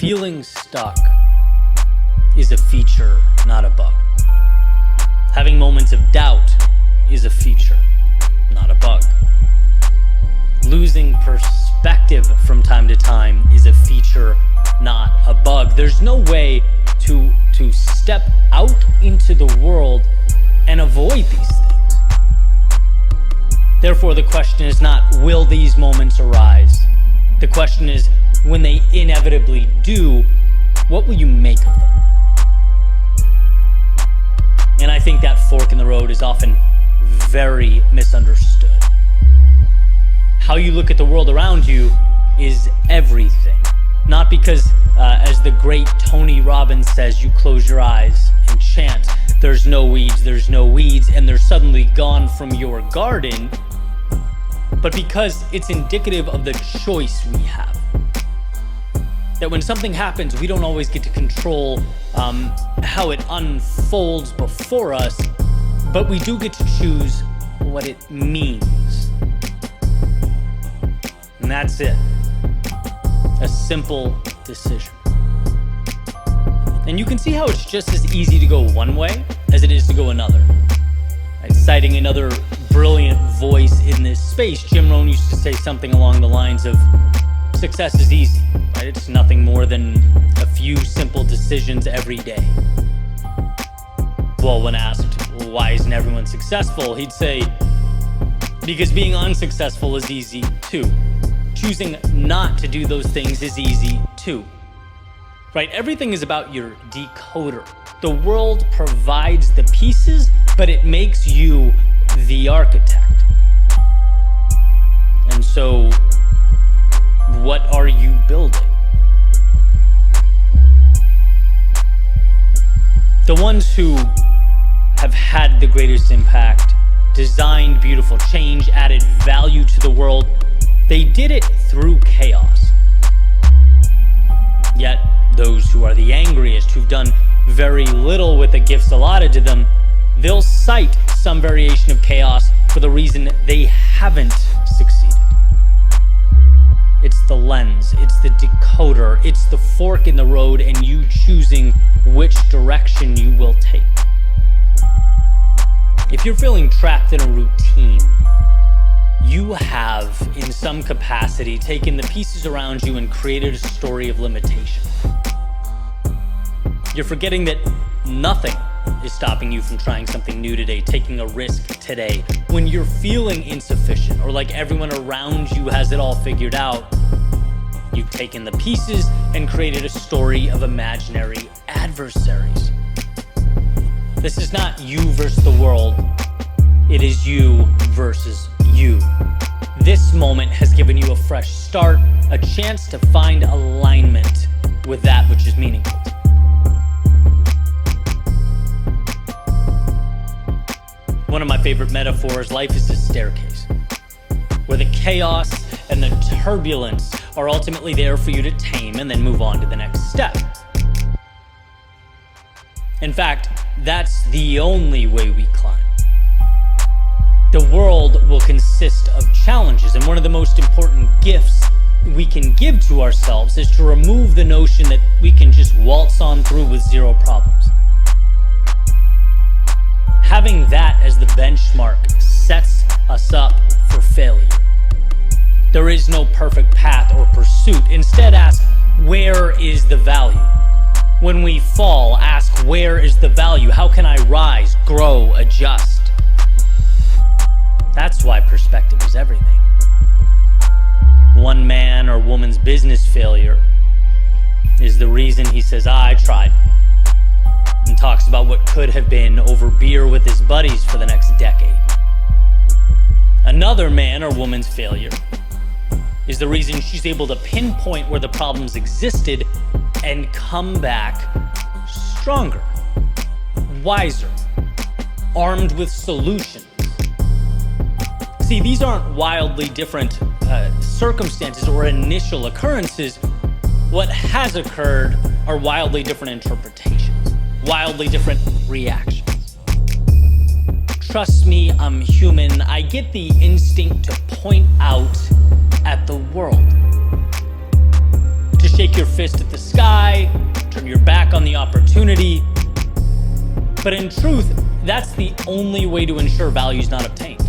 Feeling stuck is a feature, not a bug. Having moments of doubt is a feature, not a bug. Losing perspective from time to time is a feature, not a bug. There's no way to step out into the world and avoid these things. Therefore, the question is not, will these moments arise? The question is, when they inevitably do, what will you make of them? And I think that fork in the road is often very misunderstood. How you look at the world around you is everything. Not because, as the great Tony Robbins says, you close your eyes and chant, there's no weeds, and they're suddenly gone from your garden, but because it's indicative of the choice we have. That when something happens, we don't always get to control how it unfolds before us, but we do get to choose what it means. And that's it. A simple decision. And you can see how it's just as easy to go one way as it is to go another. Right? Citing another brilliant voice in this space, Jim Rohn used to say something along the lines of, success is easy, right? It's nothing more than a few simple decisions every day. Well, when asked, why isn't everyone successful? He'd say, because being unsuccessful is easy too. Choosing not to do those things is easy too. Right? Everything is about your decoder. The world provides the pieces, but it makes you the architect. And so, what are you building? The ones who have had the greatest impact, designed beautiful change, added value to the world, they did it through chaos. Yet, those who are the angriest, who've done very little with the gifts allotted to them, they'll cite some variation of chaos for the reason they haven't succeeded. It's the lens, it's the decoder, it's the fork in the road, and you choosing which direction you will take. If you're feeling trapped in a routine, you have, in some capacity, taken the pieces around you and created a story of limitation. You're forgetting that nothing is stopping you from trying something new today, taking a risk today. When you're feeling insufficient or like everyone around you has it all figured out, you've taken the pieces and created a story of imaginary adversaries. This is not you versus the world. It is you versus you. This moment has given you a fresh start, a chance to find alignment with that which is meaningful. One of my favorite metaphors, life is a staircase, where the chaos and the turbulence are ultimately there for you to tame and then move on to the next step. In fact, that's the only way we climb. The world will consist of challenges, and one of the most important gifts we can give to ourselves is to remove the notion that we can just waltz on through with zero problems. Having that as the benchmark sets us up for failure. There is no perfect path or pursuit. Instead, ask, where is the value? When we fall, ask, where is the value? How can I rise, grow, adjust? That's why perspective is everything. One man or woman's business failure is the reason he says, I tried, and talks about what could have been over beer with his buddies for the next decade. Another man or woman's failure is the reason she's able to pinpoint where the problems existed and come back stronger, wiser, armed with solutions. See, these aren't wildly different circumstances or initial occurrences. What has occurred are wildly different interpretations, wildly different reactions. Trust me, I'm human. I get the instinct to point out at the world, to shake your fist at the sky, turn your back on the opportunity. But in truth, that's the only way to ensure value is not obtained.